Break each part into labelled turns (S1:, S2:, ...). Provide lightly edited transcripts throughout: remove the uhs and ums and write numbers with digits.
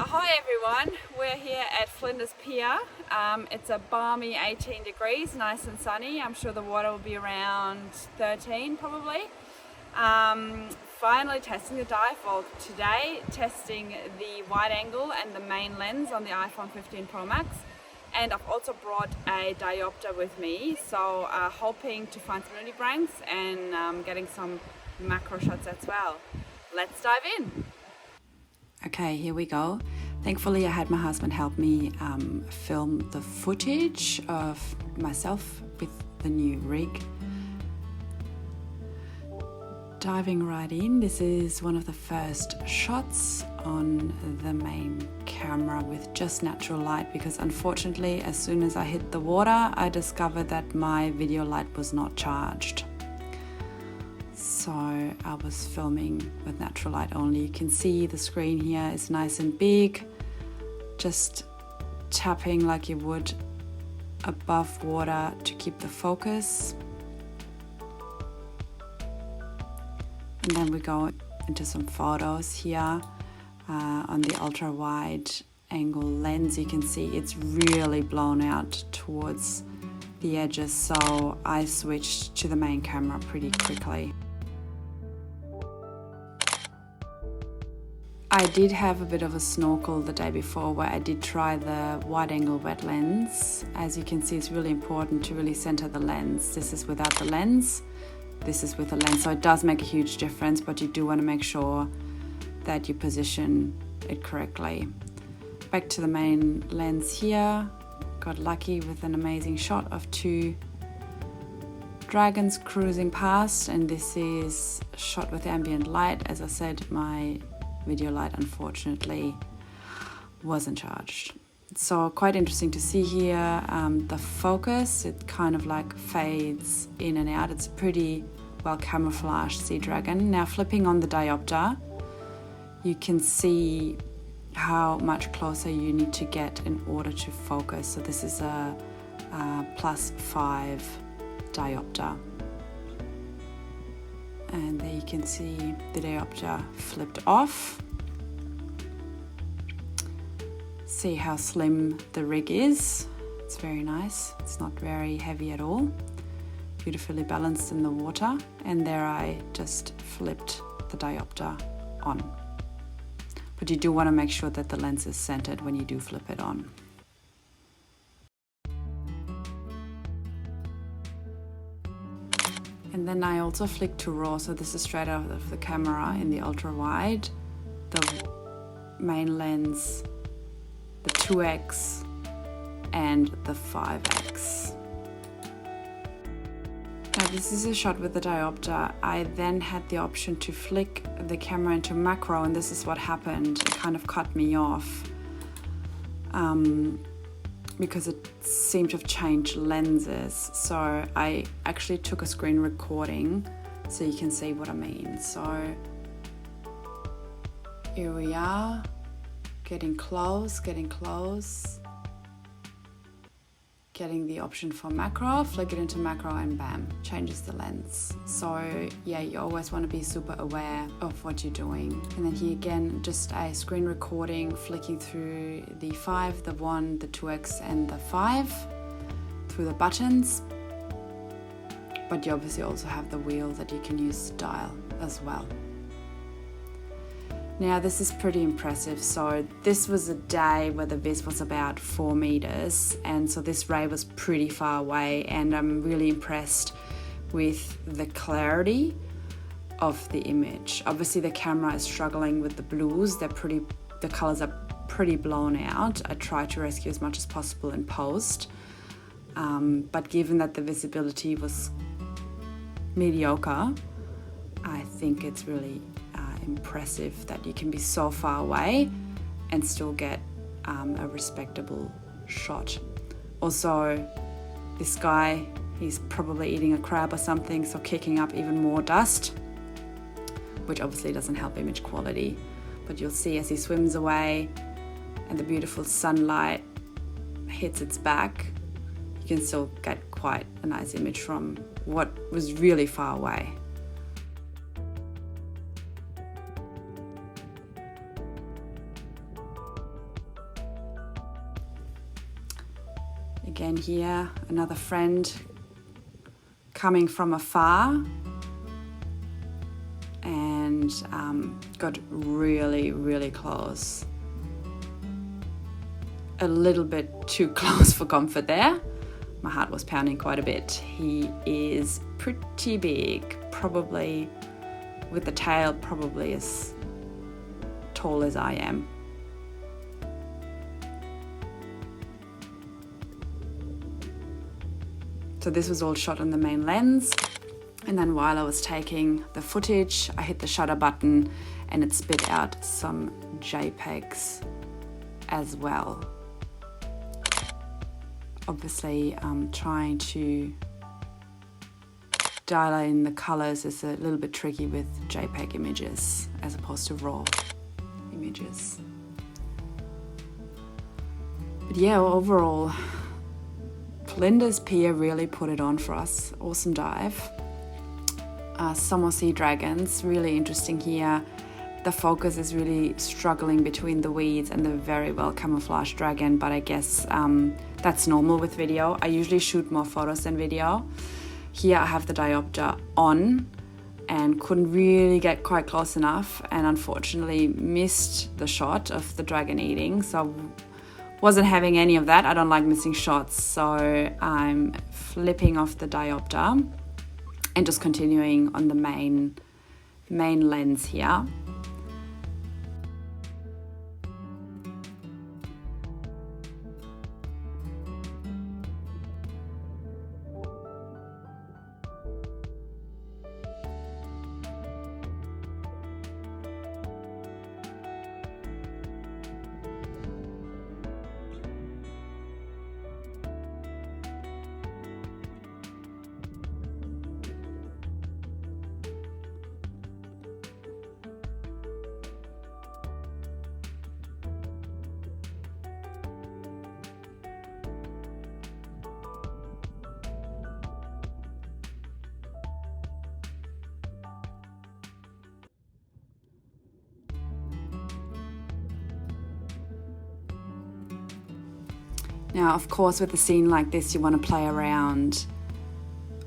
S1: Hi everyone, we're here at Flinders Pier. It's a balmy 18 degrees, nice and sunny. I'm sure the water will be around 13 probably. Finally testing the Divevolk today, testing the wide angle and the main lens on the iPhone 15 Pro Max. And I've also brought a Diopter with me, so hoping to find some nudibranchs and getting some macro shots as well. Let's dive in.
S2: Okay, here we go. Thankfully, I had my husband help me film the footage of myself with the new rig. Diving right in, this is one of the first shots on the main camera with just natural light, because unfortunately, as soon as I hit the water, I discovered that my video light was not charged. So I was filming with natural light only. You can see the screen here is nice and big, just tapping like you would above water to keep the focus. And then we go into some photos here on the ultra wide angle lens. You can see it's really blown out towards the edges, so I switched to the main camera pretty quickly. I did have a bit of a snorkel the day before where I did try the wide angle wet lens. As you can see, it's really important to really center the lens. This is without the lens, this is with the lens. So it does make a huge difference, but you do want to make sure that you position it correctly. Back to the main lens here. Got lucky with an amazing shot of two dragons cruising past, and this is shot with ambient light. As I said, my video light unfortunately wasn't charged. So quite interesting to see here the focus. It kind of like fades in and out. It's pretty well camouflaged sea dragon. Now flipping on the diopter, you can see how much closer you need to get in order to focus. So this is a +5 diopter. And there you can see the diopter flipped off. See how slim the rig is. It's very nice. It's not very heavy at all. Beautifully balanced in the water. And there I just flipped the diopter on. But you do want to make sure that the lens is centered when you do flip it on. And then I also flicked to RAW, so this is straight out of the camera in the ultra wide, the main lens, the 2x and the 5x. Now this is a shot with the diopter. I then had the option to flick the camera into macro, and this is what happened. It kind of cut me off because it seemed to have changed lenses. So I actually took a screen recording so you can see what I mean. So here we are, getting close, getting the option for macro, flick it into macro and bam, changes the lens. So yeah, you always want to be super aware of what you're doing. And then here again, just a screen recording, flicking through the 5, the 1, the 2x and the 5 through the buttons. But you obviously also have the wheel that you can use to dial as well. Now this is pretty impressive. So this was a day where the vis was about 4 meters, and so this ray was pretty far away, and I'm really impressed with the clarity of the image. Obviously the camera is struggling with the blues. The colors are pretty blown out. I try to rescue as much as possible in post, but given that the visibility was mediocre, I think it's really impressive that you can be so far away and still get a respectable shot. Also, this guy, he's probably eating a crab or something, so kicking up even more dust, which obviously doesn't help image quality. But you'll see as he swims away and the beautiful sunlight hits its back, you can still get quite a nice image from what was really far away. Again here, another friend coming from afar, and got really, really close. A little bit too close for comfort there. My heart was pounding quite a bit. He is pretty big, probably with the tail probably as tall as I am. So this was all shot on the main lens, and then while I was taking the footage, I hit the shutter button and it spit out some JPEGs as well. Obviously, trying to dial in the colors is a little bit tricky with JPEG images as opposed to RAW images. But yeah, overall, Flinders Pier really put it on for us. Awesome dive. Some more sea dragons, really interesting here. The focus is really struggling between the weeds and the very well camouflaged dragon, but I guess that's normal with video. I usually shoot more photos than video. Here I have the diopter on and couldn't really get quite close enough, and unfortunately missed the shot of the dragon eating, so wasn't having any of that. I don't like missing shots, so I'm flipping off the diopter and just continuing on the main lens here. Now, of course, with a scene like this, you want to play around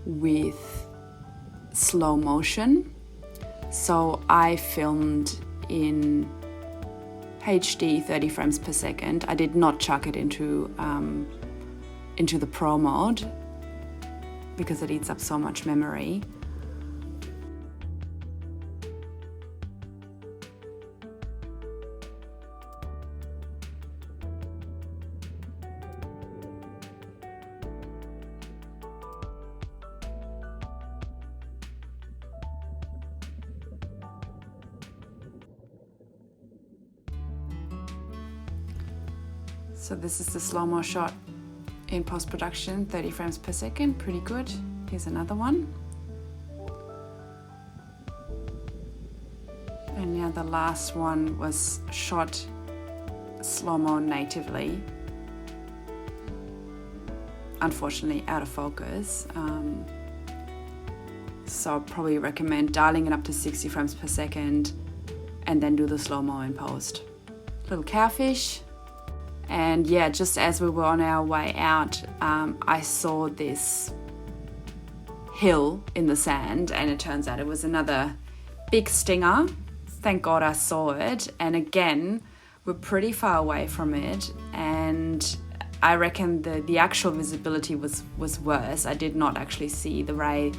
S2: with slow motion. So I filmed in HD 30 frames per second. I did not chuck it into the Pro mode because it eats up so much memory. So this is the slow-mo shot in post-production, 30 frames per second, pretty good. Here's another one. And now the last one was shot slow-mo natively. Unfortunately, out of focus. So I'd probably recommend dialing it up to 60 frames per second and then do the slow-mo in post. Little cowfish. And yeah, just as we were on our way out, I saw this hill in the sand, and it turns out it was another big stinger. Thank God I saw it. And again, we're pretty far away from it, and I reckon the actual visibility was worse. I did not actually see the ray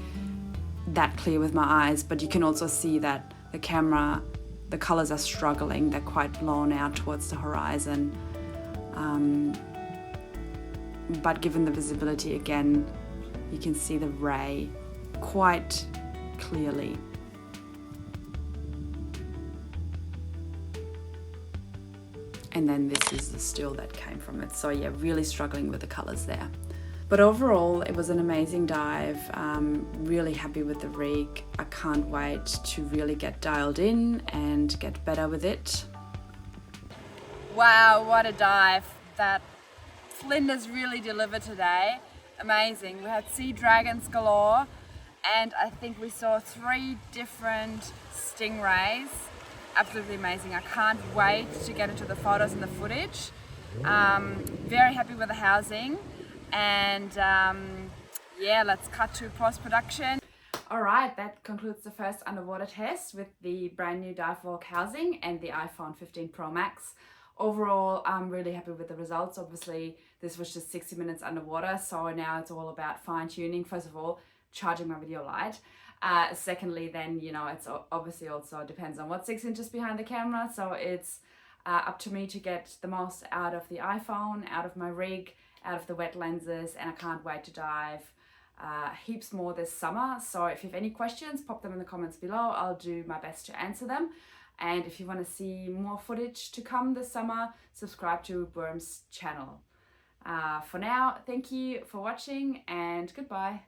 S2: that clear with my eyes, but you can also see that the camera, the colors are struggling. They're quite blown out towards the horizon. But given the visibility again, you can see the ray quite clearly. And then this is the still that came from it. So yeah, really struggling with the colors there. But overall, it was an amazing dive. Really happy with the rig. I can't wait to really get dialed in and get better with it.
S1: Wow, what a dive. That Flinders really delivered today. Amazing. We had sea dragons galore, and I think we saw 3 different stingrays. Absolutely amazing. I can't wait to get into the photos and the footage. Very happy with the housing, And yeah, let's cut to post-production. Alright, that concludes the first underwater test with the brand new Divevolk housing and the iPhone 15 Pro Max. Overall, I'm really happy with the results. Obviously, this was just 60 minutes underwater, so now it's all about fine-tuning. First of all, charging my video light. Secondly, then, you know, it's obviously also depends on what's 6 inches behind the camera, so it's up to me to get the most out of the iPhone, out of my rig, out of the wet lenses, and I can't wait to dive heaps more this summer. So if you have any questions, pop them in the comments below. I'll do my best to answer them. And if you want to see more footage to come this summer, subscribe to Worm's channel. For now, thank you for watching and goodbye.